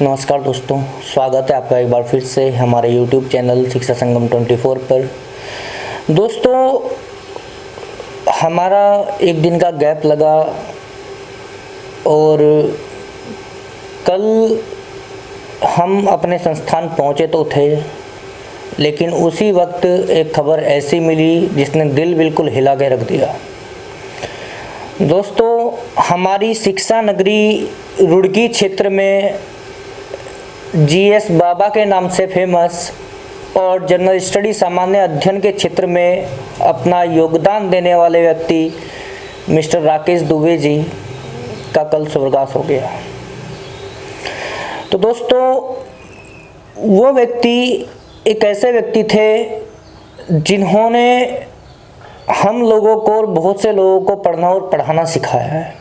नमस्कार दोस्तों, स्वागत है आपका एक बार फिर से हमारे YouTube चैनल शिक्षा संगम 24 पर। दोस्तों, हमारा एक दिन का गैप लगा और कल हम अपने संस्थान पहुँचे तो थे, लेकिन उसी वक्त एक खबर ऐसी मिली जिसने दिल बिल्कुल हिला के रख दिया। दोस्तों, हमारी शिक्षा नगरी रुड़की क्षेत्र में जीएस बाबा के नाम से फेमस और जनरल स्टडी सामान्य अध्ययन के क्षेत्र में अपना योगदान देने वाले व्यक्ति मिस्टर राकेश दुबे जी का कल स्वर्गवास हो गया। तो दोस्तों, वो व्यक्ति एक ऐसे व्यक्ति थे जिन्होंने हम लोगों को और बहुत से लोगों को पढ़ना और पढ़ाना सिखाया है।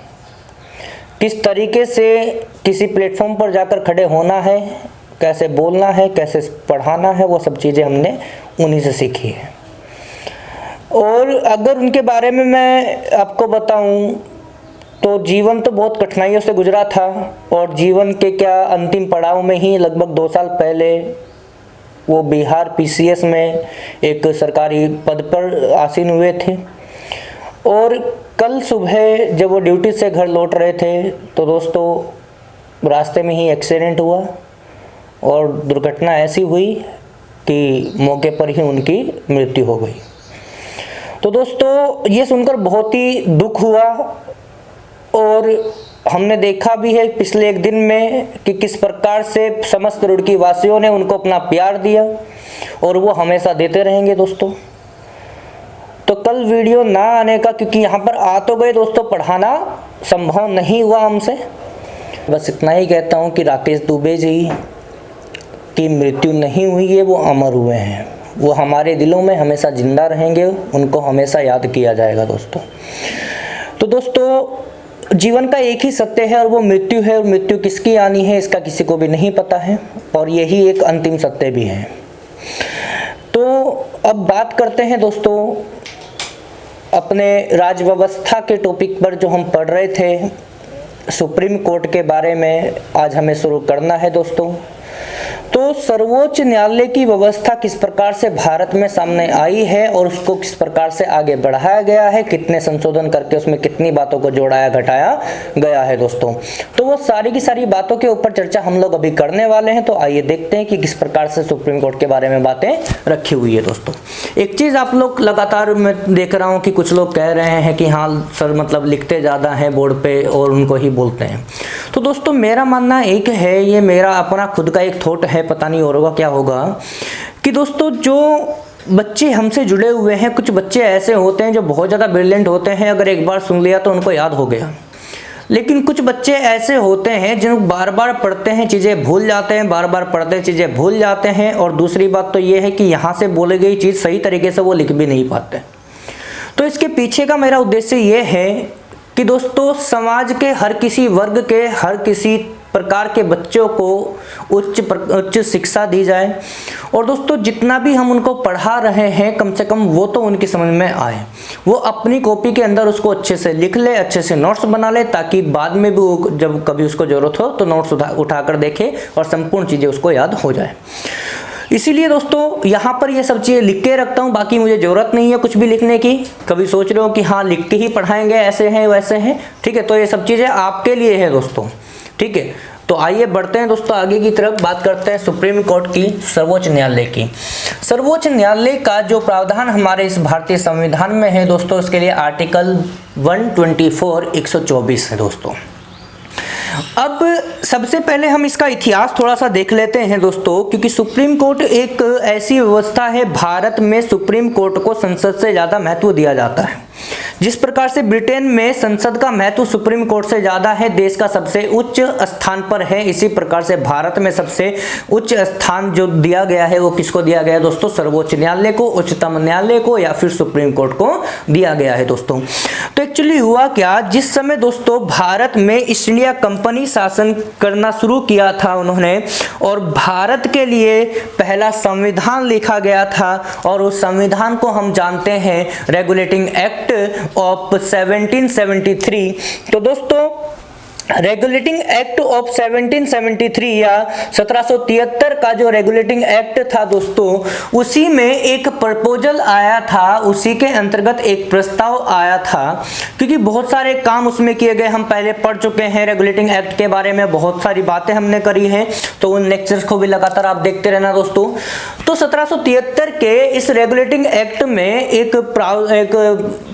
किस तरीके से किसी प्लेटफॉर्म पर जाकर खड़े होना है, कैसे बोलना है, कैसे पढ़ाना है, वो सब चीज़ें हमने उन्हीं से सीखी है। और अगर उनके बारे में मैं आपको बताऊं तो जीवन तो बहुत कठिनाइयों से गुजरा था और जीवन के क्या अंतिम पड़ाव में ही लगभग 2 साल पहले वो बिहार पीसीएस में एक सरकारी पद पर आसीन हुए थे। और कल सुबह जब वो ड्यूटी से घर लौट रहे थे तो दोस्तों रास्ते में ही एक्सीडेंट हुआ और दुर्घटना ऐसी हुई कि मौके पर ही उनकी मृत्यु हो गई। तो दोस्तों, ये सुनकर बहुत ही दुख हुआ और हमने देखा भी है पिछले एक दिन में कि किस प्रकार से समस्त रुड़की वासियों ने उनको अपना प्यार दिया और वो हमेशा देते रहेंगे दोस्तों। तो कल वीडियो ना आने का, क्योंकि यहाँ पर आ तो गए दोस्तों, पढ़ाना संभव नहीं हुआ हमसे। बस इतना ही कहता हूँ कि राकेश दुबे जी की मृत्यु नहीं हुई है, वो अमर हुए हैं। वो हमारे दिलों में हमेशा जिंदा रहेंगे, उनको हमेशा याद किया जाएगा दोस्तों। तो दोस्तों, जीवन का एक ही सत्य है और वो मृत्यु है, और मृत्यु किसकी आनी है इसका किसी को भी नहीं पता है, और यही एक अंतिम सत्य भी है। तो अब बात करते हैं दोस्तों अपने राज व्यवस्था के टॉपिक पर जो हम पढ़ रहे थे, सुप्रीम कोर्ट के बारे में आज हमें शुरू करना है दोस्तों। तो सर्वोच्च न्यायालय की व्यवस्था किस प्रकार से भारत में सामने आई है और उसको किस प्रकार से आगे बढ़ाया गया है, कितने संशोधन करके उसमें कितनी बातों को जोड़ाया घटाया गया है दोस्तों। तो वो सारी की सारी बातों के ऊपर चर्चा हम लोग अभी करने वाले हैं। तो आइए देखते हैं कि किस प्रकार से सुप्रीम कोर्ट के बारे में बातें रखी हुई है दोस्तों। एक चीज़ आप लोग लगातार मैं देख रहा हूँ कि कुछ लोग कह रहे हैं कि हाँ सर, मतलब लिखते ज़्यादा हैं बोर्ड पे और उनको ही बोलते हैं। तो दोस्तों, मेरा मानना एक है, ये मेरा अपना खुद का एक थॉट है, पता नहीं होगा क्या होगा, कि दोस्तों जो बच्चे हमसे जुड़े हुए हैं, कुछ बच्चे ऐसे होते हैं जो बहुत ज़्यादा ब्रिलियंट होते हैं, अगर एक बार सुन लिया तो उनको याद हो गया। लेकिन कुछ बच्चे ऐसे होते हैं जो बार बार पढ़ते हैं चीज़ें भूल जाते हैं, बार बार पढ़ते हैं चीज़ें भूल जाते हैं। और दूसरी बात तो ये है कि यहाँ से बोली गई चीज़ सही तरीके से वो लिख भी नहीं पाते। तो इसके पीछे का मेरा उद्देश्य ये है कि दोस्तों समाज के हर किसी वर्ग के, हर किसी प्रकार के बच्चों को उच्च शिक्षा दी जाए। और दोस्तों, जितना भी हम उनको पढ़ा रहे हैं कम से कम वो तो उनकी समझ में आए, वो अपनी कॉपी के अंदर उसको अच्छे से लिख ले, अच्छे से नोट्स बना ले, ताकि बाद में भी वो जब कभी उसको ज़रूरत हो तो नोट्स उठाकर देखे और संपूर्ण चीज़ें उसको याद हो जाए। इसीलिए दोस्तों यहाँ पर ये सब चीज़ें लिख के रखता हूँ, बाकी मुझे ज़रूरत नहीं है कुछ भी लिखने की। कभी सोच रहे हो कि हाँ लिख के ही पढ़ाएंगे, ऐसे हैं वैसे हैं, ठीक है, तो ये सब चीज़ें आपके लिए है दोस्तों, ठीक है। तो आइए बढ़ते हैं दोस्तों आगे की तरफ, बात करते हैं सुप्रीम कोर्ट की, सर्वोच्च न्यायालय की। सर्वोच्च न्यायालय का जो प्रावधान हमारे इस भारतीय संविधान में है दोस्तों, उसके लिए आर्टिकल 124 है दोस्तों। अब सबसे पहले हम इसका इतिहास थोड़ा सा देख लेते हैं दोस्तों, क्योंकि सुप्रीम कोर्ट एक ऐसी व्यवस्था है, भारत में सुप्रीम कोर्ट को संसद से ज़्यादा महत्व दिया जाता है। जिस प्रकार से ब्रिटेन में संसद का महत्व सुप्रीम कोर्ट से ज़्यादा है, देश का सबसे उच्च स्थान पर है, इसी प्रकार से भारत में सबसे उच्च स्थान जो दिया गया है वो किसको दिया गया है दोस्तों? सर्वोच्च न्यायालय को, उच्चतम न्यायालय को, या फिर सुप्रीम कोर्ट को दिया गया है दोस्तों। तो एक्चुअली हुआ क्या, जिस समय दोस्तों भारत में ईस्ट इंडिया कंपनी शासन करना शुरू किया था उन्होंने, और भारत के लिए पहला संविधान लिखा गया था, और उस संविधान को हम जानते हैं रेगुलेटिंग एक्ट ऑफ 1773। तो दोस्तों रेगुलेटिंग एक्ट ऑफ 1773 या 1773 का जो रेगुलेटिंग एक्ट था दोस्तों, उसी में एक प्रपोजल आया था, उसी के अंतर्गत एक प्रस्ताव आया था, क्योंकि बहुत सारे काम उसमें किए गए, हम पहले पढ़ चुके हैं रेगुलेटिंग एक्ट के बारे में, बहुत सारी बातें हमने करी हैं, तो उन लेक्चर्स को भी लगातार आप देखते रहना दोस्तों। तो 1773 के इस रेगुलेटिंग एक्ट में एक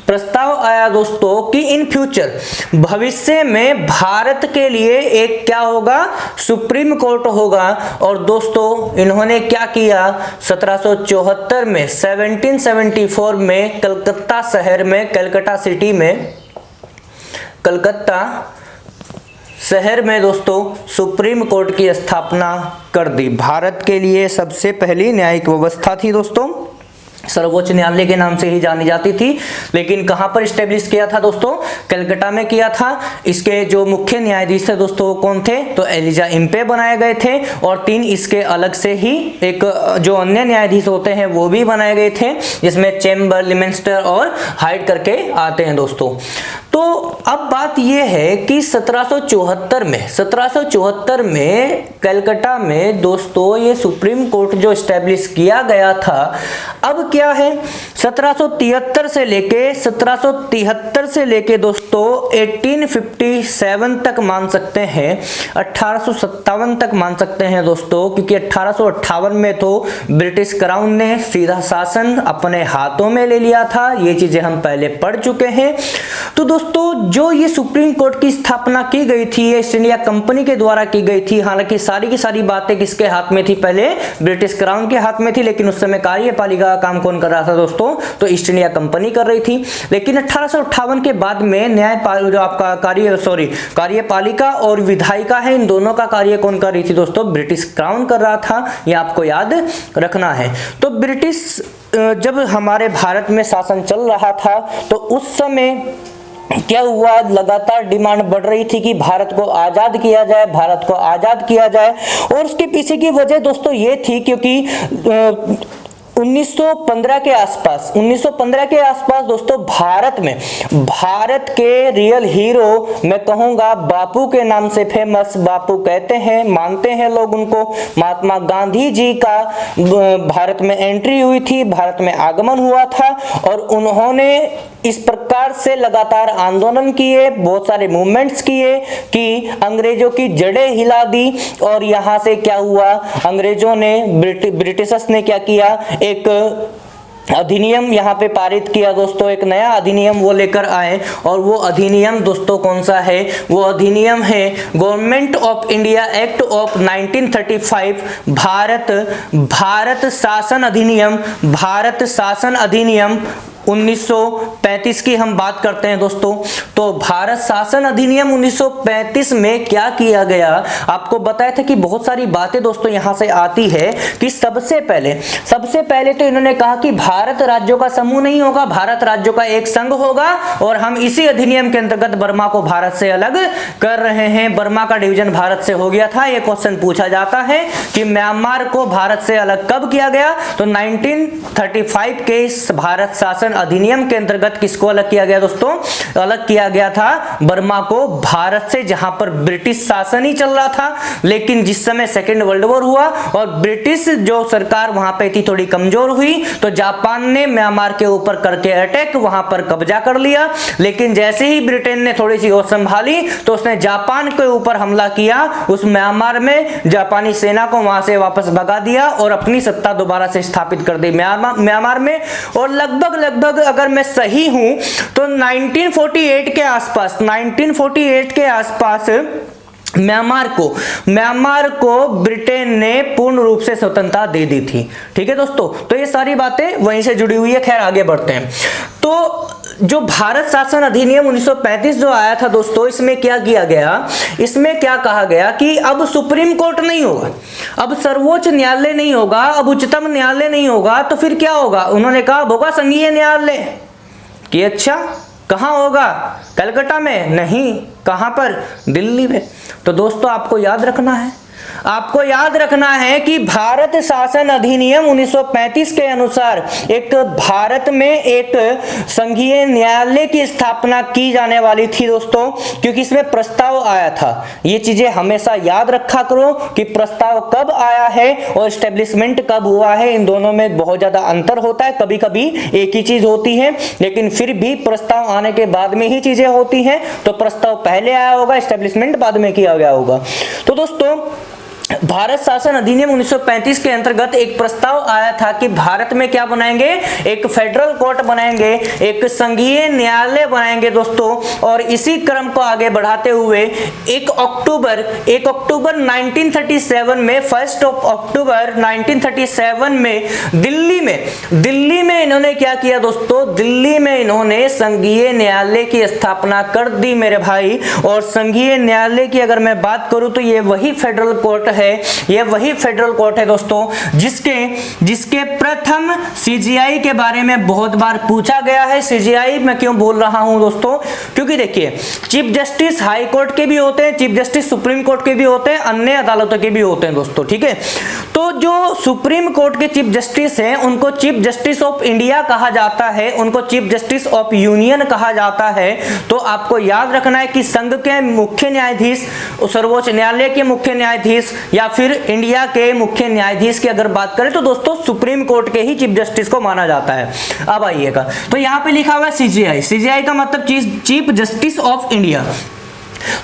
प्रस्ताव आया दोस्तों कि इन फ्यूचर, भविष्य में भारत के लिए एक क्या होगा, सुप्रीम कोर्ट होगा। और दोस्तों इन्होंने क्या किया, 1774 में 1774 में कलकत्ता शहर में, कलकत्ता सिटी में, कलकत्ता शहर में दोस्तों सुप्रीम कोर्ट की स्थापना कर दी। भारत के लिए सबसे पहली न्यायिक व्यवस्था थी दोस्तों, सर्वोच्च न्यायालय के नाम से ही जानी जाती थी, लेकिन कहां पर स्टेब्लिश किया था दोस्तों, कलकत्ता में किया था। इसके जो मुख्य न्यायाधीश थे दोस्तों कौन थे, तो एलिजा इम्पे बनाए गए थे, और 3 इसके अलग से ही एक जो अन्य न्यायाधीश होते हैं वो भी बनाए गए थे, जिसमें चेम्बर, लिमेंस्टर और हाइड करके आते हैं दोस्तों। तो अब बात यह है कि 1774 में कलकत्ता में दोस्तों ये सुप्रीम कोर्ट जो स्टैब्लिश किया गया था, अब क्या है 1773 से लेके दोस्तों 1857 तक मान सकते हैं, 1857 तक मान सकते हैं दोस्तों, क्योंकि 1858 में तो ब्रिटिश क्राउन ने सीधा शासन अपने हाथों में ले लिया था, ये चीजें हम पहले पढ़ चुके हैं। तो दोस्तों जो ये सुप्रीम कोर्ट की स्थापना की गई थी, ये ईस्ट इंडिया कंपनी के द्वारा की गई थी। हालांकि सारी की सारी बातें किसके हाथ में थी, पहले ब्रिटिश क्राउन के हाथ में थी, लेकिन उस समय कार्यपालिका का काम कौन कर रहा था दोस्तों, तो ईस्ट इंडिया कंपनी कर रही थी। लेकिन 1858 के बाद में जो आपका कार्यपालिका और विधायिका है, इन दोनों का कार्य कौन कर रही थी दोस्तों, ब्रिटिश क्राउन कर रहा था, ये आपको याद रखना है। तो ब्रिटिश जब हमारे भारत में शासन चल रहा था, तो उस समय क्या हुआ, लगातार डिमांड बढ़ रही थी कि भारत को आजाद किया जाए, भारत को आजाद किया जाए। और उसके पीछे की वजह दोस्तों ये थी क्योंकि 1915 के आसपास दोस्तों भारत के रियल हीरो मैं कहूंगा, बापू के नाम से फेमस, बापू कहते हैं, मानते हैं लोग उनको, महात्मा गांधी जी का भारत में एंट्री हुई थी, भारत में आगमन हुआ था, और उन्होंने इस प्रकार से लगातार आंदोलन किए, बहुत सारे मूवमेंट्स किए कि अंग्रेजों की जड़ें हिला दी। और यहां से क्या हुआ, अंग्रेजों ने, ब्रिटिशर्स ने क्या किया, एक अधिनियम यहाँ पे पारित किया दोस्तों, एक नया अधिनियम वो लेकर आए। और वो अधिनियम दोस्तों कौन सा है, वो अधिनियम है government of India act of 1935, Bharat शासन अधिनियम 1935 की हम बात करते हैं दोस्तों। तो भारत शासन अधिनियम 1935 में क्या किया गया, आपको बताया था कि बहुत सारी बातें दोस्तों यहां से आती है कि सबसे पहले तो इन्होंने कहा कि भारत राज्यों का समूह नहीं होगा, भारत राज्यों का एक संघ होगा, और हम इसी अधिनियम के अंतर्गत बर्मा को भारत से अलग कर रहे हैं। बर्मा का डिवीजन भारत से हो गया था, यह क्वेश्चन पूछा जाता है कि म्यांमार को भारत से अलग कब किया गया, तो 1935 के इस भारत शासन अधिनियम के अंतर्गत किसको अलग किया गया दोस्तों, अलग किया गया था बर्मा को भारत से, जहां पर ब्रिटिश शासन ही चल रहा था। लेकिन जिस समय सेकेंड वर्ल्ड वॉर हुआ और ब्रिटिश जो सरकार वहां पे थी थोड़ी कमजोर हुई, तो जापान ने म्यांमार के ऊपर करके अटैक, वहां पर कब्जा कर लिया। लेकिन जैसे ही ब्रिटेन ने थोड़ी सी होश संभाली, तो उसने जापान के ऊपर हमला किया, उस म्यांमार में जापानी सेना को वहां से वापस भगा दिया और अपनी सत्ता दोबारा से स्थापित कर दी म्यांमार में। और लगभग अगर मैं सही हूं तो 1948 के आसपास म्यांमार को ब्रिटेन ने पूर्ण रूप से स्वतंत्रता दे दी थी। ठीक है दोस्तों, तो ये सारी बातें वहीं से जुड़ी हुई है। खैर आगे बढ़ते हैं। तो जो भारत शासन अधिनियम 1935 जो आया था दोस्तों, इसमें क्या किया गया, इसमें क्या कहा गया कि अब सुप्रीम कोर्ट नहीं होगा, अब सर्वोच्च न्यायालय नहीं होगा, अब उच्चतम न्यायालय नहीं होगा, तो फिर क्या होगा, उन्होंने कहा होगा संघीय न्यायालय। कि अच्छा कहां होगा, कलकत्ता में नहीं, कहां पर, दिल्ली में। तो दोस्तों आपको याद रखना है, आपको याद रखना है कि भारत शासन अधिनियम 1935 के अनुसार एक भारत में एक संघीय न्यायालय की स्थापना की जाने वाली थी दोस्तों, क्योंकि इसमें प्रस्ताव आया था। ये चीजें हमेशा याद रखा करो कि प्रस्ताव कब आया है और एस्टेब्लिशमेंट कब हुआ है, इन दोनों में बहुत ज्यादा अंतर होता है। कभी कभी एक ही चीज होती है, लेकिन फिर भी प्रस्ताव आने के बाद में ही चीजें होती हैं। तो प्रस्ताव पहले आया होगा, एस्टेब्लिशमेंट बाद में किया गया होगा। तो दोस्तों, भारत शासन अधिनियम 1935 के अंतर्गत एक प्रस्ताव आया था कि भारत में क्या बनाएंगे, एक फेडरल कोर्ट बनाएंगे, एक संघीय न्यायालय बनाएंगे दोस्तों। और इसी क्रम को आगे बढ़ाते हुए 1 अक्टूबर 1937 में 1 अक्टूबर 1937 में दिल्ली में इन्होंने क्या किया दोस्तों, दिल्ली में इन्होंने संघीय न्यायालय की स्थापना कर दी मेरे भाई। और संघीय न्यायालय की अगर मैं बात करूं तो ये वही फेडरल कोर्ट है, ये वही फेडरल कोर्ट है दोस्तों जिसके प्रथम सीजीआई के बारे में बहुत बार पूछा गया है। सीजीआई मैं क्यों बोल रहा हूं दोस्तों, क्योंकि देखिए चीफ जस्टिस हाई कोर्ट के भी होते हैं, चीफ जस्टिस सुप्रीम कोर्ट के भी होते हैं, अन्य अदालतों के भी होते हैं दोस्तों, ठीक है। तो जो सुप्रीम कोर्ट के चीफ जस्टिस हैं उनको चीफ जस्टिस ऑफ इंडिया कहा जाता है, उनको चीफ जस्टिस ऑफ यूनियन कहा जाता है। तो आपको याद रखना है कि संघ के मुख्य न्यायाधीश, सर्वोच्च न्यायालय के मुख्य न्यायाधीश या फिर इंडिया के मुख्य न्यायाधीश की अगर बात करें तो दोस्तों सुप्रीम कोर्ट के ही चीफ जस्टिस को माना जाता है। अब आइएगा, तो यहां पे लिखा हुआ है सीजीआई, सीजीआई का मतलब चीफ जस्टिस ऑफ इंडिया।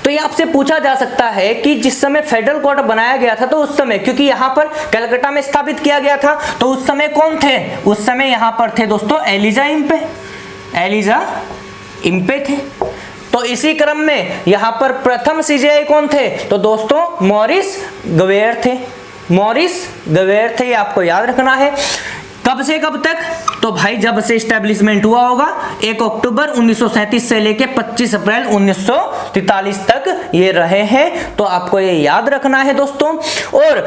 तो ये आपसे पूछा जा सकता है कि जिस समय फेडरल कोर्ट बनाया गया था तो उस समय, क्योंकि यहां पर कलकत्ता में स्थापित किया गया था, तो उस समय कौन थे, उस समय यहां पर थे दोस्तों एलिजा इम्पे थे। तो इसी क्रम में यहां पर प्रथम सीजीआई कौन थे, तो दोस्तों मॉरिस गवेयर थे। ये आपको याद रखना है। कब से कब तक, तो भाई जब से एस्टेब्लिशमेंट हुआ होगा 1 अक्टूबर 1937 से लेके 25 अप्रैल 1943 तक ये रहे हैं। तो आपको ये याद रखना है दोस्तों। और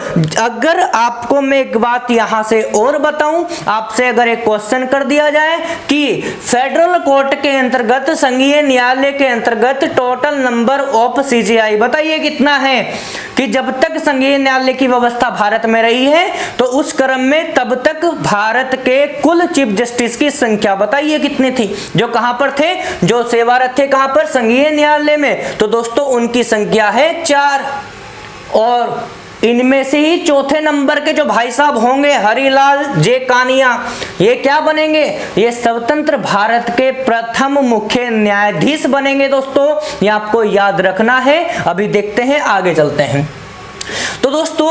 अगर आपको मैं एक बात यहां से और बताऊं, आपसे अगर एक क्वेश्चन कर दिया जाए कि फेडरल कोर्ट के अंतर्गत, संघीय न्यायालय के अंतर्गत टोटल नंबर ऑफ सीजीआई बताइए कितना है, कि जब तक संघीय न्यायालय की व्यवस्था भारत में रही है तो उस क्रम में तब तक भारत के कुल चीफ जस्टिस की संख्या बताइए कितनी थी, जो कहां पर थे, जो सेवारत थे कहां पर, संघीय न्यायालय में। तो दोस्तों उनकी संख्या है 4। और इनमें से ही चौथे नंबर के जो भाई साहब होंगे हरिलाल जे कानिया, ये क्या बनेंगे, ये स्वतंत्र भारत के प्रथम मुख्य न्यायाधीश बनेंगे दोस्तों। ये आपको याद रखना है। अभी देखते हैं, आगे चलते हैं। तो दोस्तों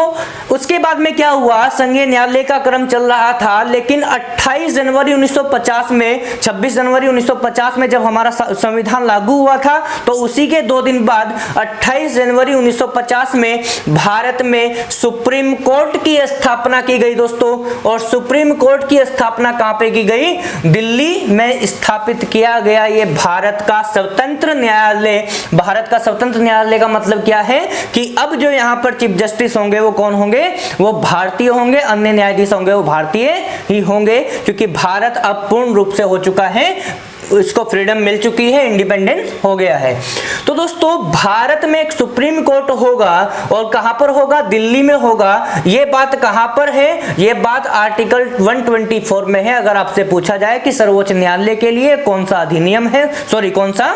उसके बाद में क्या हुआ, संघीय न्यायालय का क्रम चल रहा था, लेकिन 28 जनवरी 1950 में, 26 जनवरी 1950 में जब हमारा संविधान लागू हुआ था, तो उसी के 2 दिन बाद 28 जनवरी 1950 में भारत में सुप्रीम कोर्ट की स्थापना की गई दोस्तों। और सुप्रीम कोर्ट की स्थापना कहां पे की गई, दिल्ली में स्थापित किया गया ये भारत का स्वतंत्र न्यायालय। भारत का स्वतंत्र न्यायालय का मतलब क्या है कि अब जो यहां पर चीफ जस्टिस होंगे वो कौन होंगे, वो भारतीय होंगे, अन्य न्यायाधीश होंगे वो भारतीय ही होंगे, क्योंकि भारत अब पूर्ण रूप से हो चुका है, इसको फ्रीडम मिल चुकी है, इंडिपेंडेंस हो गया है। तो दोस्तों भारत में एक सुप्रीम कोर्ट होगा, और कहां पर होगा, दिल्ली में होगा। ये बात कहां पर है, ये बात आर्टिकल 124 में है। अगर आपसे पूछा जाए कि सर्वोच्च न्यायालय के लिए कौन सा अधिनियम है, सॉरी कौन सा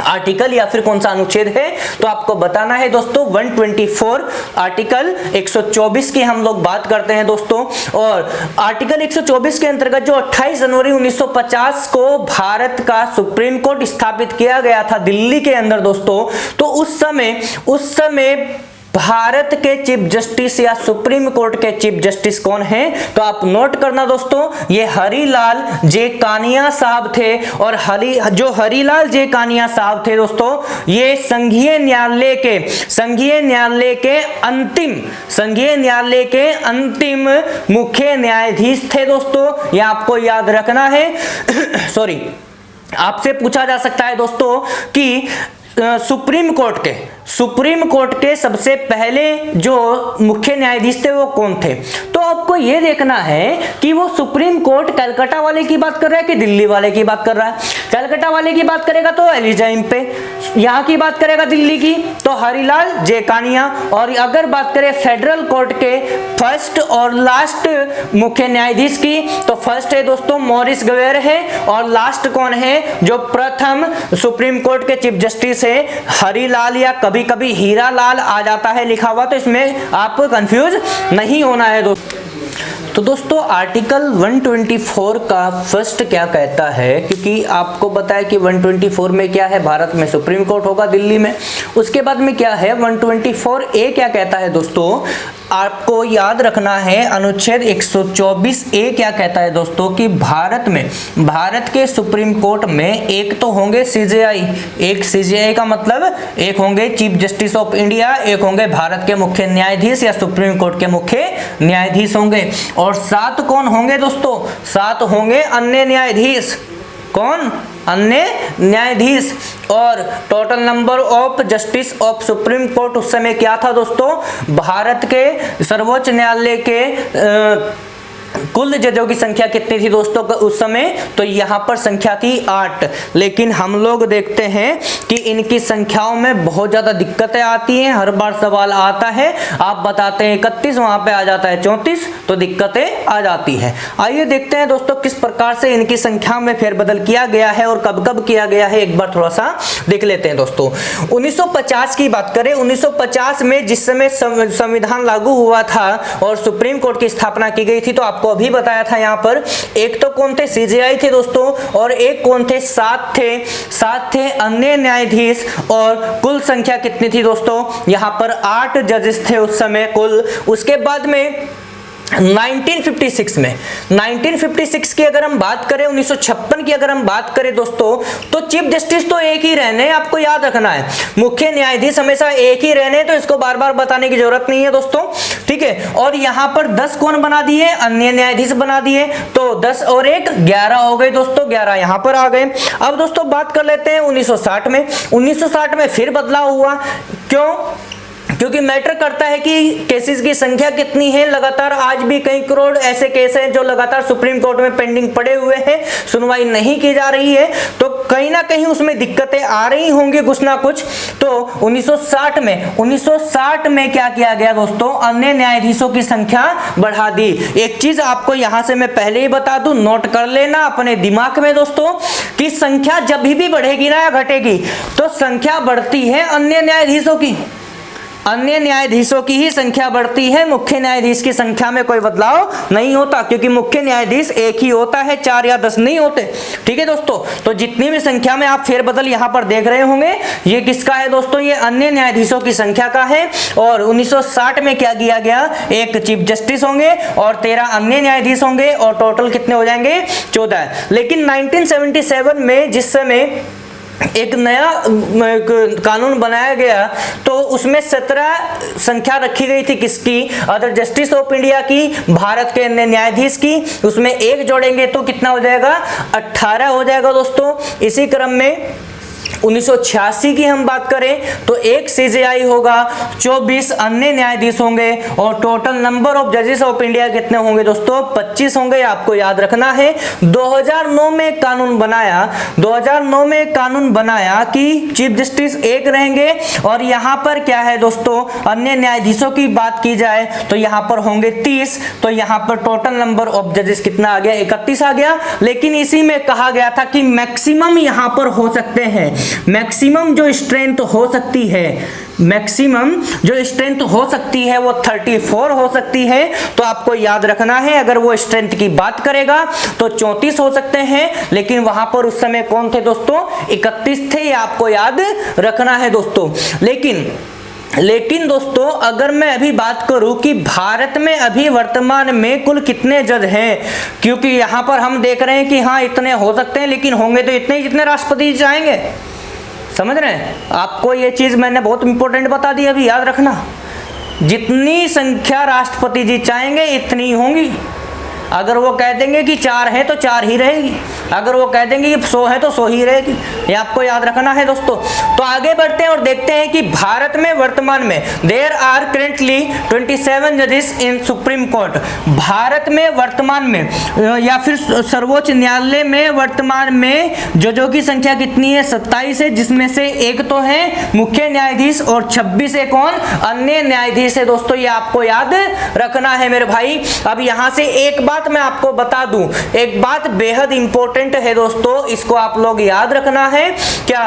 आर्टिकल या फिर कौन सा अनुच्छेद है, तो आपको बताना है दोस्तों 124 आर्टिकल 124 की हम लोग बात करते हैं दोस्तों। और आर्टिकल 124 के अंतर्गत जो 28 जनवरी 1950 को भारत का सुप्रीम कोर्ट स्थापित किया गया था दिल्ली के अंदर दोस्तों, तो उस समय भारत के चीफ जस्टिस या सुप्रीम कोर्ट के चीफ जस्टिस कौन हैं, तो आप नोट करना दोस्तों, ये हरिलाल जे कानिया साहब थे। और जो हरिलाल जे कानिया साहब थे दोस्तों, ये संघीय न्यायालय के अंतिम मुख्य न्यायाधीश थे दोस्तों। ये आपको याद रखना है। सॉरी, आपसे पूछा जा सकता है दोस्तों कि सुप्रीम कोर्ट के सबसे पहले जो मुख्य न्यायाधीश थे वो कौन थे, तो आपको ये देखना है कि वो सुप्रीम कोर्ट कलकत्ता वाले की बात कर रहा है कि दिल्ली वाले की बात कर रहा है। कलकत्ता वाले की बात करेगा तो एलिजा इम्पे, यहाँ की बात करेगा दिल्ली की तो हरिलाल जेकानिया, और अगर बात करें फेडरल कोर्ट के फर्स्ट और लास्ट मुख्य न्यायाधीश की तो फर्स्ट है दोस्तों मॉरिस ग्वेर है, और लास्ट कौन है जो प्रथम सुप्रीम कोर्ट के चीफ जस्टिस है, हरिलाल या कभी कभी हीरा लाल आ जाता है लिखा हुआ, तो इसमें आप कंफ्यूज नहीं होना है दोस्तों। तो दोस्तों आर्टिकल 124 का फर्स्ट क्या कहता है, क्योंकि आपको बताया कि 124 में क्या है, भारत में सुप्रीम कोर्ट होगा दिल्ली में। उसके बाद में क्या है 124 ए क्या कहता है दोस्तों, आपको याद रखना है अनुच्छेद 124 ए क्या कहता है दोस्तों कि भारत में, भारत के सुप्रीम कोर्ट में एक तो होंगे सीजेआई, एक सीजेआई का मतलब एक होंगे चीफ जस्टिस ऑफ इंडिया, एक होंगे भारत के मुख्य न्यायाधीश या सुप्रीम कोर्ट के मुख्य न्यायाधीश होंगे, और 7 कौन होंगे दोस्तों, 7 होंगे अन्य न्यायाधीश। कौन? अन्य न्यायाधीश। और total number of justice of supreme court उस समय क्या था दोस्तों, भारत के सर्वोच्च न्यायालय के कुल जजों की संख्या कितनी थी दोस्तों उस समय, तो यहाँ पर संख्या थी 8। लेकिन हम लोग देखते हैं कि इनकी संख्याओं में बहुत ज़्यादा दिक्कतें आती हैं, हर बार सवाल आता है, आप बताते हैं 31, वहाँ पे आ जाता है 34, तो दिक्कतें आ जाती हैं। आइए देखते हैं दोस्तों किस प्रकार से इनकी संख्या में फेरबदल किया गया है और कब कब किया गया है, एक बार थोड़ा सा देख लेते हैं दोस्तों। 1950 की बात करें, 1950 में जिस समय संविधान लागू हुआ था और सुप्रीम कोर्ट की स्थापना की गई थी, तो आपको अभी बताया था यहाँ पर एक तो कौन थे, सीजेआई थे दोस्तों, और एक कौन थे, 7 थे अन्य न्यायाधीश, और कुल संख्या कितनी थी दोस्तों, यहाँ पर 8 जजेस थे उस समय कुल। उसके बाद में 1956 में, 1956 की अगर हम बात करें, 1956 की अगर हम बात करें दोस्तों, तो चीफ जस्टिस तो एक ही रहने, आपको याद रखना है, मुख्य न्यायाधीश हमेशा एक ही रहने, तो इसको बार बार बताने की जरूरत नहीं है दोस्तों, ठीक है। और यहाँ पर 10 कौन बना दिए, अन्य न्यायाधीश बना दिए, तो 10 और 1 11 हो गए दोस्तों, 11 यहाँ पर आ गए। अब दोस्तों बात कर लेते हैं 1960 में। 1960 में फिर बदलाव हुआ, क्यों? क्योंकि मैटर करता है कि केसेस की संख्या कितनी है, लगातार आज भी कई करोड़ ऐसे केस हैं जो लगातार सुप्रीम कोर्ट में पेंडिंग पड़े हुए हैं, सुनवाई नहीं की जा रही है, तो कहीं ना कहीं उसमें दिक्कतें आ रही होंगी कुछ ना कुछ। तो 1960 में क्या किया गया दोस्तों, अन्य न्यायाधीशों की संख्या बढ़ा दी। एक चीज आपको यहां से मैं पहले ही बता दूं, नोट कर लेना अपने दिमाग में दोस्तों, कि संख्या जब भी बढ़ेगी ना या घटेगी, तो संख्या बढ़ती है अन्य न्यायाधीशों की, अन्य न्यायाधीशों की ही संख्या बढ़ती है, मुख्य न्यायाधीश की संख्या में कोई बदलाव नहीं होता, क्योंकि मुख्य न्यायाधीश एक ही होता है, 4 या 10 नहीं होते, ठीक है दोस्तों। तो जितनी भी संख्या में आप फेरबदल यहां पर देख रहे होंगे, ये किसका है दोस्तों, ये अन्य न्यायाधीशों की संख्या का है। और 1960 में क्या किया गया, एक चीफ जस्टिस होंगे और 13 अन्य न्यायाधीश होंगे, और टोटल कितने हो जाएंगे, 14। लेकिन 1977 में जिस समय एक नया कानून बनाया गया, तो उसमें 17 संख्या रखी गई थी किसकी, अदर जस्टिस ऑफ इंडिया की, भारत के अन्य न्यायाधीश की, उसमें 1 जोड़ेंगे तो कितना हो जाएगा, 18 हो जाएगा दोस्तों। इसी क्रम में 1986 की हम बात करें तो 1 सीजेआई होगा, 24 अन्य न्यायाधीश होंगे, और टोटल नंबर ऑफ जजेस ऑफ इंडिया कितने होंगे दोस्तों, 25 होंगे, आपको याद रखना है। 2009 में कानून बनाया, 2009 में कानून बनाया कि चीफ जस्टिस 1 रहेंगे, और यहां पर क्या है दोस्तों, अन्य न्यायाधीशों की बात की जाए तो यहां पर होंगे 30, तो यहां पर टोटल नंबर ऑफ जजेस कितना आ गया, 31 आ गया। लेकिन इसी में कहा गया था कि मैक्सिमम यहां पर हो सकते हैं, मैक्सिमम जो स्ट्रेंथ हो सकती है, मैक्सिमम जो स्ट्रेंथ हो सकती है वो 34 हो सकती है। तो आपको याद रखना है, अगर वो स्ट्रेंथ की बात करेगा तो 34 हो सकते हैं, लेकिन वहां पर उस समय कौन थे दोस्तों, 31 थे, ये आपको याद रखना है दोस्तों। लेकिन दोस्तों अगर मैं अभी बात करूं कि भारत में अभी वर्तमान में कुल कितने जज हैं, क्योंकि यहां पर हम देख रहे हैं कि हाँ इतने हो सकते हैं, लेकिन होंगे तो इतने जितने राष्ट्रपति चाहेंगे, समझ रहे हैं। आपको ये चीज मैंने बहुत इंपॉर्टेंट बता दी, अभी याद रखना, जितनी संख्या राष्ट्रपति जी चाहेंगे इतनी होंगी। अगर वो कह देंगे कि 4 है तो 4 ही रहेगी, अगर वो कह देंगे कि 100 है तो 100 ही रहेगी। ये आपको याद रखना है दोस्तों। तो आगे बढ़ते हैं और देखते हैं कि भारत में वर्तमान में देयर आर करेंटली 27 जजेस इन सुप्रीम कोर्ट। भारत में वर्तमान में या फिर सर्वोच्च न्यायालय में वर्तमान में जजों की संख्या कितनी है? 27 है, जिसमें से एक तो है मुख्य न्यायाधीश और 26 है कौन? अन्य न्यायाधीश है दोस्तों। ये आपको याद रखना है मेरे भाई। अब यहां से एक बात मैं आपको बता दूं, एक बात बेहद इंपॉर्टेंट है दोस्तों, इसको आप लोग याद रखना है क्या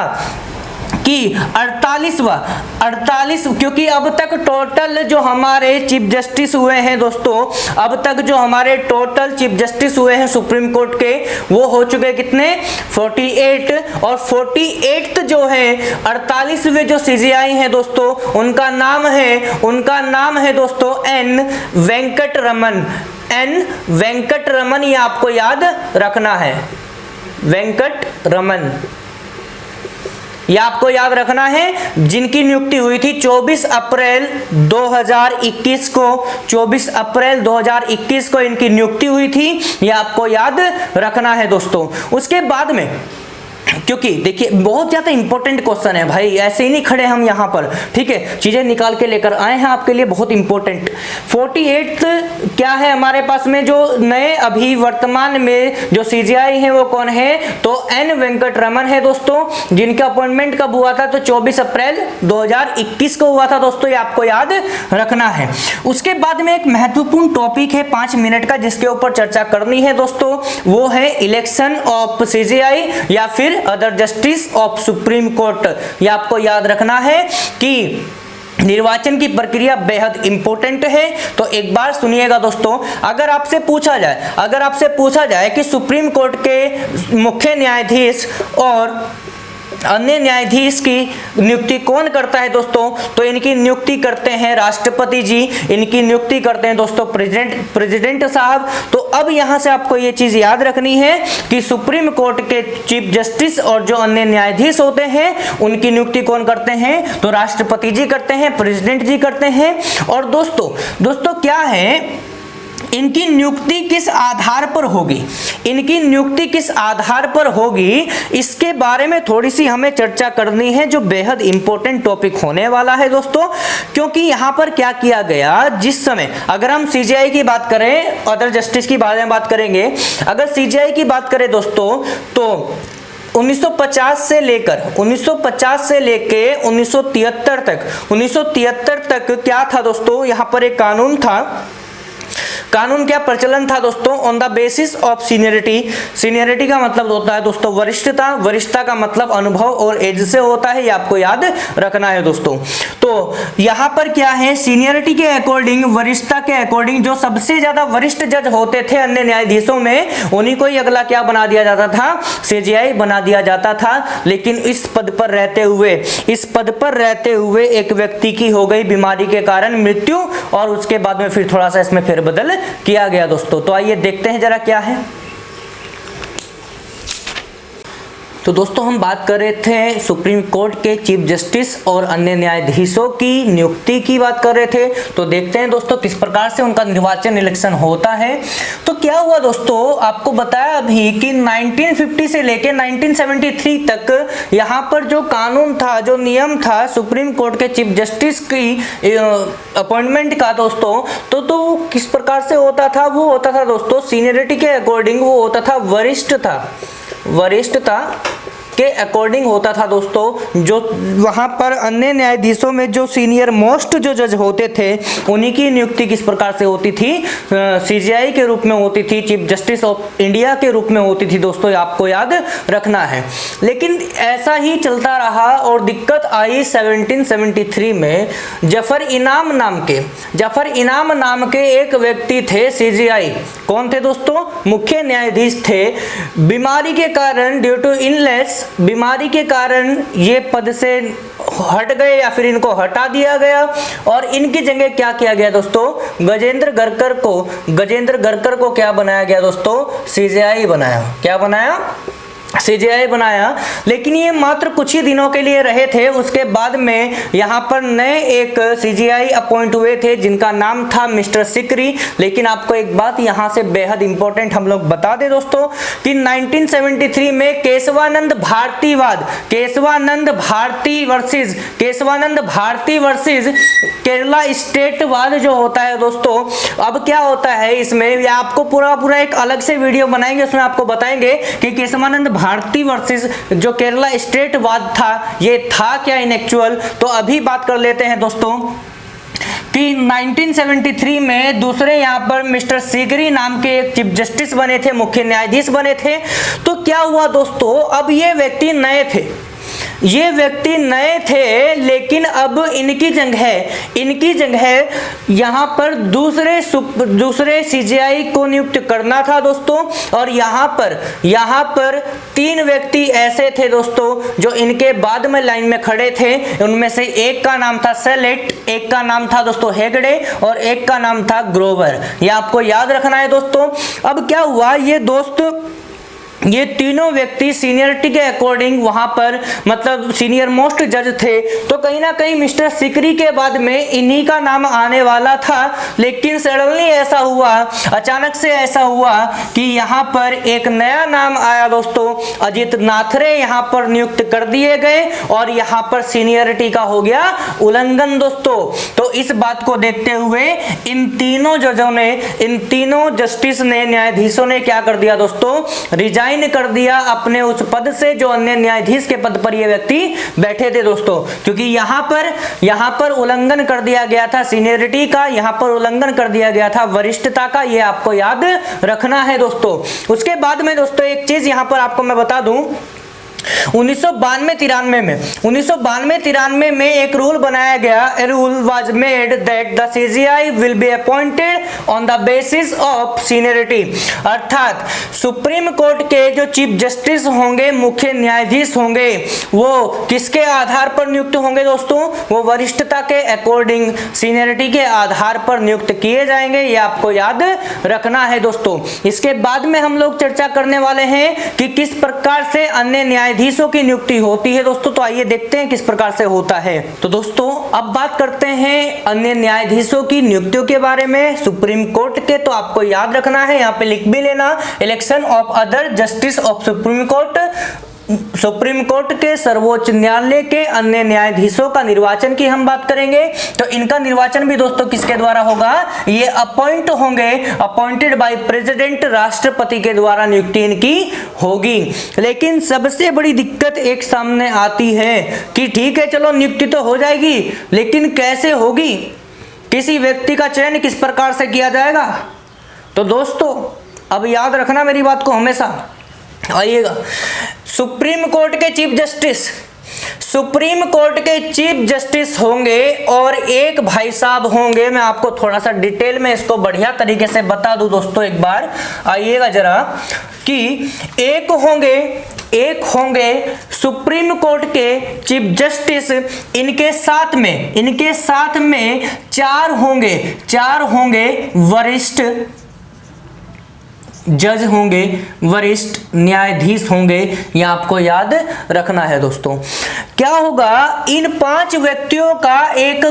कि 48 क्योंकि अब तक टोटल जो हमारे चीफ जस्टिस हुए हैं दोस्तों, अब तक जो हमारे टोटल चीफ जस्टिस हुए हैं सुप्रीम कोर्ट के, वो हो चुके कितने? 48। और 48 जो है 48वें जो सीजेआई हैं दोस्तों, उनका नाम है दोस्तों एन वेंकट रमन। ये आपको याद रखना है, वेंकट रमन, ये आपको याद रखना है, जिनकी नियुक्ति हुई थी 24 अप्रैल 2021 को। 24 अप्रैल 2021 को इनकी नियुक्ति हुई थी, ये आपको याद रखना है दोस्तों। उसके बाद में, क्योंकि देखिए बहुत ज्यादा इंपॉर्टेंट क्वेश्चन है भाई, ऐसे ही नहीं खड़े हम यहाँ पर, ठीक है, चीजें निकाल के लेकर आए हैं आपके लिए, बहुत इंपॉर्टेंट। 48 क्या है हमारे पास में? जो नए अभी वर्तमान में जो सीजीआई है वो कौन है? तो एन वेंकट रमन है दोस्तों, जिनका अपॉइंटमेंट कब हुआ था? तो 24 अप्रैल 2021 को हुआ था दोस्तों, ये आपको याद रखना है। उसके बाद में एक महत्वपूर्ण टॉपिक है 5 मिनट का, जिसके ऊपर चर्चा करनी है दोस्तों, वो है इलेक्शन ऑफ सीजीआई या फिर other justice of supreme court. ये आपको याद रखना है कि निर्वाचन की प्रक्रिया बेहद इंपॉर्टेंट है। तो एक बार सुनिएगा दोस्तों, अगर आपसे पूछा जाए कि सुप्रीम कोर्ट के मुख्य न्यायाधीश और अन्य न्यायाधीश की नियुक्ति कौन करता है दोस्तों, तो इनकी नियुक्ति करते हैं राष्ट्रपति जी, इनकी नियुक्ति करते हैं दोस्तों प्रेसिडेंट साहब। तो अब यहां से आपको ये चीज याद रखनी है कि सुप्रीम कोर्ट के चीफ जस्टिस और जो अन्य न्यायाधीश होते हैं उनकी नियुक्ति कौन करते हैं? तो राष्ट्रपति जी करते हैं, प्रेसिडेंट जी करते हैं। और दोस्तों क्या है, इनकी नियुक्ति किस आधार पर होगी? इनकी नियुक्ति किस आधार पर होगी, इसके बारे में थोड़ी सी हमें चर्चा करनी है, जो बेहद इंपॉर्टेंट टॉपिक होने वाला है दोस्तों। क्योंकि यहां पर क्या किया गया, जिस समय अगर हम सीजीआई की बात करें, अदर जस्टिस की बारे में बात करेंगे, अगर सीजीआई की बात करें दोस्तों, तो 1950 से लेके 1973 तक क्या था दोस्तों, यहां पर एक कानून था। कानून क्या प्रचलन था दोस्तों? On the basis of seniority का मतलब होता है दोस्तों वरिष्ठता का मतलब अनुभव और एज से होता है, ये आपको याद रखना है दोस्तों। तो यहाँ पर क्या है, सीनियरिटी के अकॉर्डिंग, वरिष्ठता के अकॉर्डिंग जो सबसे ज्यादा वरिष्ठ जज होते थे अन्य न्यायाधीशों में, उन्हीं को ही अगला क्या बना दिया जाता था? सीजीआई बना दिया जाता था। लेकिन इस पद पर रहते हुए एक व्यक्ति की हो गई बीमारी के कारण मृत्यु, और उसके बाद में फिर थोड़ा सा इसमें फेरबदल किया गया दोस्तों। तो आइए देखते हैं जरा क्या है। तो दोस्तों हम बात कर रहे थे सुप्रीम कोर्ट के चीफ जस्टिस और अन्य न्यायाधीशों की नियुक्ति की बात कर रहे थे। तो देखते हैं दोस्तों किस प्रकार से उनका निर्वाचन इलेक्शन होता है। तो क्या हुआ दोस्तों, आपको बताया अभी कि 1950 से लेके 1973 तक यहाँ पर जो कानून था, जो नियम था सुप्रीम कोर्ट के चीफ जस्टिस की अपॉइंटमेंट का दोस्तों, तो किस प्रकार से होता था? वो होता था दोस्तों सीनियरिटी के अकॉर्डिंग, वो होता था वरिष्ठता के अकॉर्डिंग होता था दोस्तों। जो वहां पर अन्य न्यायाधीशों में जो सीनियर मोस्ट जो जज होते थे, उन्हीं की नियुक्ति किस प्रकार से होती थी? सीजीआई के रूप में होती थी, चीफ जस्टिस ऑफ इंडिया के रूप में होती थी दोस्तों, आपको याद रखना है। लेकिन ऐसा ही चलता रहा और दिक्कत आई 1773 में। जफर इनाम नाम के एक व्यक्ति थे सीजीआई। कौन थे दोस्तों? मुख्य न्यायाधीश थे। बीमारी के कारण, ड्यू टू इलनेस, बीमारी के कारण ये पद से हट गए या फिर इनको हटा दिया गया, और इनकी जगह क्या किया गया दोस्तों? गजेंद्र गरकर को क्या बनाया गया दोस्तों? सीजीआई बनाया। क्या बनाया? सीजीआई बनाया, लेकिन ये मात्र कुछ ही दिनों के लिए रहे थे। उसके बाद में यहाँ पर नए एक सीजीआई अपॉइंट हुए थे जिनका नाम था मिस्टर सिकरी। लेकिन आपको एक बात यहाँ से बेहद इंपॉर्टेंट हम लोग बता दें दोस्तों कि 1973 में केशवानंद भारती वर्सेस केरला स्टेटवाद जो होता है दोस्तों, अब क्या होता है इसमें, आपको पूरा एक अलग से वीडियो बनाएंगे, उसमें आपको बताएंगे कि केशवानंद भारती वर्सेस जो केरला स्टेटवाद था ये था क्या इन एक्चुअल। तो अभी बात कर लेते हैं दोस्तों कि 1973 में दूसरे यहाँ पर मिस्टर सीकरी नाम के एक चीफ जस्टिस बने थे, मुख्य न्यायाधीश बने थे। तो क्या हुआ दोस्तों, अब ये व्यक्ति नए थे, लेकिन अब इनकी जगह यहाँ पर दूसरे सीजीआई को नियुक्त करना था दोस्तों। और यहाँ पर 3 व्यक्ति ऐसे थे दोस्तों जो इनके बाद में लाइन में खड़े थे। उनमें से एक का नाम था सेलेट, एक का नाम था दोस्तों हेगड़े और एक का नाम था ग्रोवर। ये आपको याद रखना है दोस्तों। अब क्या हुआ, ये तीनों व्यक्ति सीनियरिटी के अकॉर्डिंग वहां पर मतलब सीनियर मोस्ट जज थे। तो कहीं ना कहीं मिस्टर सिकरी के बाद में इन्हीं का नाम आने वाला था। लेकिन सडनली अचानक से ऐसा हुआ कि यहाँ पर एक नया नाम आया दोस्तों, अजित नाथरे यहाँ पर नियुक्त कर दिए गए और यहाँ पर सीनियरिटी का हो गया उल्लंघन दोस्तों। तो इस बात को देखते हुए इन तीनों जस्टिस ने, न्यायाधीशों ने क्या कर दिया दोस्तों, रिजाइन कर दिया अपने उस पद से जो अन्य न्यायाधीश के पद पर ये व्यक्ति बैठे थे दोस्तों। क्योंकि यहाँ पर उल्लंघन कर दिया गया था सीनियरिटी का, यहाँ पर उल्लंघन कर दिया गया था वरिष्ठता का, ये आपको याद रखना है दोस्तों। उसके बाद में दोस्तों एक चीज यहाँ पर आपको मैं बता दूं, 1992-93 में एक रूल बनाया गया। A rule was made that the CGI will be appointed on the basis of seniority। अर्थात सुप्रीम कोर्ट के जो चीफ जस्टिस होंगे, मुख्य न्यायाधीश होंगे, वो किसके आधार पर नियुक्त होंगे दोस्तों, वो वरिष्ठता के अकॉर्डिंग, सीनियरिटी के आधार पर नियुक्त किए जाएंगे। ये आपको याद रखना है दोस्तों। इसके बाद में हम लोग चर्चा करने वाले हैं कि किस प्रकार से अन्य न्यायाधीशों की नियुक्ति होती है दोस्तों। तो आइए देखते हैं किस प्रकार से होता है। तो दोस्तों अब बात करते हैं अन्य न्यायाधीशों की नियुक्तियों के बारे में सुप्रीम कोर्ट के। तो आपको याद रखना है, यहाँ पे लिख भी लेना, election of other justice of supreme court के सर्वोच्च न्यायालय के अन्य न्यायाधीशों का निर्वाचन की हम बात करेंगे। तो इनका निर्वाचन भी दोस्तों किसके द्वारा होगा, ये अपॉइंटेड बाय प्रेसिडेंट, राष्ट्रपति के द्वारा नियुक्ति इनकी होगी। लेकिन सबसे बड़ी दिक्कत एक सामने आती है कि ठीक है चलो नियुक्ति तो हो जाएगी, लेकिन कैसे होगी, किसी व्यक्ति का चयन किस प्रकार से किया जाएगा। तो दोस्तों अब याद रखना मेरी बात को हमेशा। आइएगा, सुप्रीम कोर्ट के चीफ जस्टिस होंगे और एक भाई साहब होंगे। मैं आपको थोड़ा सा डिटेल में इसको बढ़िया तरीके से बता दूं दोस्तों एक बार। आइएगा जरा कि एक होंगे सुप्रीम कोर्ट के चीफ जस्टिस, इनके साथ में चार होंगे वरिष्ठ जज होंगे, वरिष्ठ न्यायाधीश होंगे। यह आपको याद रखना है दोस्तों। क्या होगा, इन 5 व्यक्तियों का एक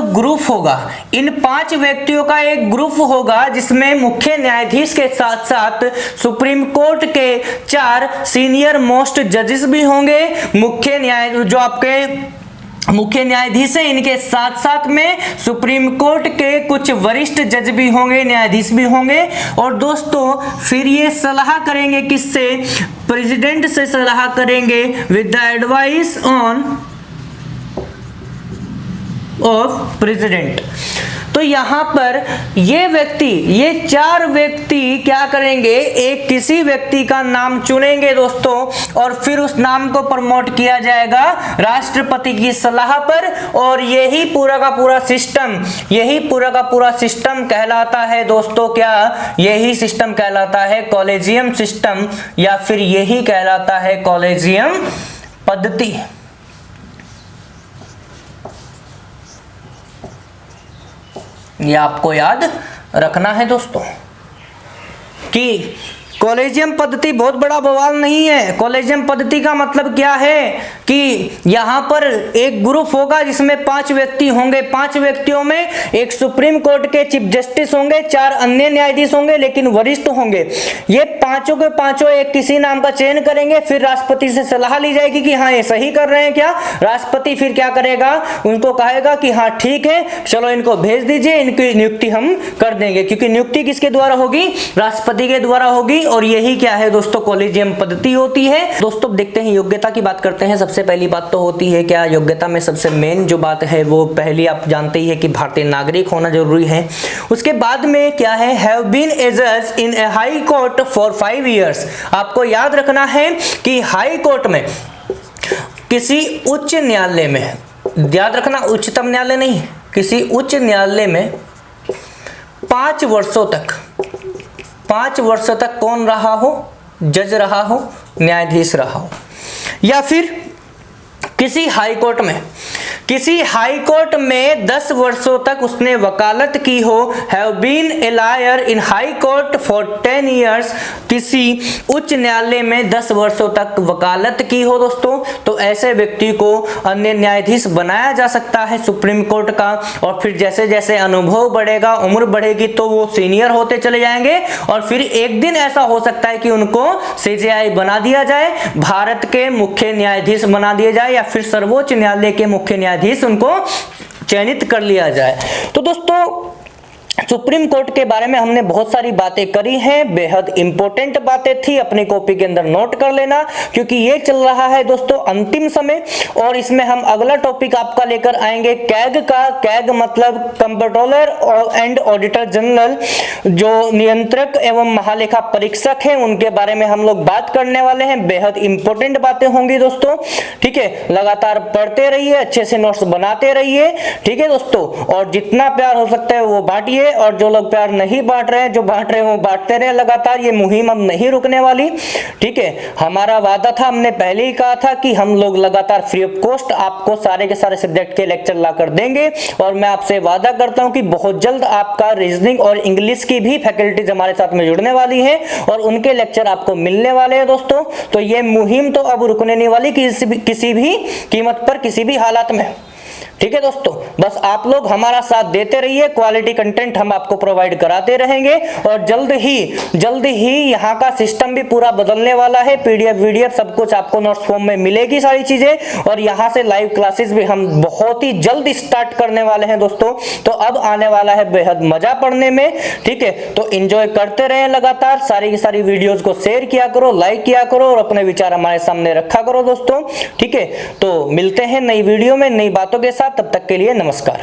ग्रुप होगा जिसमें मुख्य न्यायाधीश के साथ साथ सुप्रीम कोर्ट के 4 सीनियर मोस्ट जजेस भी होंगे। मुख्य न्यायाधीश है, इनके साथ साथ में सुप्रीम कोर्ट के कुछ वरिष्ठ जज भी होंगे, न्यायाधीश भी होंगे। और दोस्तों फिर ये सलाह करेंगे किससे, प्रेसिडेंट से सलाह करेंगे with the advice of president. तो यहाँ पर ये 4 व्यक्ति क्या करेंगे, एक किसी व्यक्ति का नाम चुनेंगे दोस्तों और फिर उस नाम को प्रमोट किया जाएगा राष्ट्रपति की सलाह पर। और यही पूरा का पूरा सिस्टम कहलाता है दोस्तों, क्या यही सिस्टम कहलाता है कॉलेजियम सिस्टम, या फिर यही कहलाता है कॉलेजियम पद्धति। ये आपको याद रखना है दोस्तों कि कॉलेजियम पद्धति बहुत बड़ा बवाल नहीं है। कॉलेजियम पद्धति का मतलब क्या है कि यहाँ पर एक ग्रुप होगा जिसमें 5 व्यक्ति होंगे, 5 व्यक्तियों में एक सुप्रीम कोर्ट के चीफ जस्टिस होंगे, 4 अन्य न्यायाधीश होंगे लेकिन वरिष्ठ होंगे। ये पांचों के पांचों एक किसी नाम का चयन करेंगे, फिर राष्ट्रपति से सलाह ली जाएगी कि हाँ ये सही कर रहे हैं क्या। राष्ट्रपति फिर क्या करेगा, उनको कहेगा कि हाँ ठीक है चलो इनको भेज दीजिए, इनकी नियुक्ति हम कर देंगे, क्योंकि नियुक्ति किसके द्वारा होगी, राष्ट्रपति के द्वारा होगी। और यही क्या है दोस्तों, कॉलेजियम पद्धति होती है। दोस्तों देखते हैं योग्यता की बात करते हैं। सबसे पहली बात तो होती है क्या, योग्यता में सबसे मेन जो बात है वो पहली आप जानते ही है कि भारतीय नागरिक होना जरूरी है। उसके बाद में क्या है, हैव बीन ए जज इन ए हाई कोर्ट फॉर 5 years। आपको याद रखना है कि हाई कोर्ट में, किसी उच्च न्यायालय में, याद रखना उच्चतम न्यायालय नहीं, किसी उच्च न्यायालय में 5 वर्षों तक कौन रहा हो, जज रहा हो, न्यायाधीश रहा हो। या फिर किसी हाई कोर्ट में 10 वर्षों तक उसने वकालत की हो, have been a lawyer in high court for 10 years। किसी उच्च न्यायालय में 10 वर्षों तक वकालत की हो दोस्तों, तो ऐसे व्यक्ति को अन्य न्यायाधीश बनाया जा सकता है सुप्रीम कोर्ट का। और फिर जैसे जैसे अनुभव बढ़ेगा, उम्र बढ़ेगी, तो वो सीनियर होते चले जाएंगे और फिर एक दिन ऐसा हो सकता है कि उनको सीजेआई बना दिया जाए, भारत के मुख्य न्यायाधीश बना दिया जाए, या फिर सर्वोच्च न्यायालय के मुख्य न्यायाधीश उनको चयनित कर लिया जाए। तो दोस्तों सुप्रीम कोर्ट के बारे में हमने बहुत सारी बातें करी हैं, बेहद इंपॉर्टेंट बातें थी, अपनी कॉपी के अंदर नोट कर लेना, क्योंकि ये चल रहा है दोस्तों अंतिम समय। और इसमें हम अगला टॉपिक आपका लेकर आएंगे कैग का। कैग मतलब कंप्ट्रोलर एंड ऑडिटर जनरल, जो नियंत्रक एवं महालेखा परीक्षक हैं, उनके बारे में हम लोग बात करने वाले हैं। बेहद इंपॉर्टेंट बातें होंगी दोस्तों, ठीक है। लगातार पढ़ते रहिए, अच्छे से नोट्स बनाते रहिए, ठीक है दोस्तों। और जितना प्यार हो सकता है वो बांटिए, और जो लोग प्यार नहीं बांट रहे हैं, जो बांट रहे हैं वो बांटते रहे लगातार। ये मुहिम अब नहीं रुकने वाली, ठीक है। हमारा वादा था, हमने पहले ही कहा था कि हम लोग लगातार फ्री ऑफ कॉस्ट आपको सारे के सारे सब्जेक्ट के लेक्चर लाकर देंगे। और मैं आपसे वादा करता हूं कि बहुत जल्द आपका रीजनिंग और इंग्लिश की भी फैकल्टीज हमारे साथ में जुड़ने वाली है और उनके लेक्चर आपको मिलने वाले हैं दोस्तों। तो ये मुहिम तो अब रुकने नहीं वाली किसी भी कीमत पर, किसी भी हालात में, ठीक है दोस्तों। बस आप लोग हमारा साथ देते रहिए, क्वालिटी कंटेंट हम आपको प्रोवाइड कराते रहेंगे। और जल्द ही यहाँ का सिस्टम भी पूरा बदलने वाला है। पीडीएफ वीडीएफ सब कुछ आपको नोट्स फॉर्म में मिलेगी सारी चीजें। और यहाँ से लाइव क्लासेस भी हम बहुत ही जल्द स्टार्ट करने वाले हैं दोस्तों। तो अब आने वाला है बेहद मजा पढ़ने में, ठीक है। तो एंजॉय करते रहे लगातार, सारी की सारी वीडियोज को शेयर किया करो, लाइक किया करो और अपने विचार हमारे सामने रखा करो दोस्तों, ठीक है। तो मिलते हैं नई वीडियो में नई बातों के साथ, तब तक के लिए नमस्कार।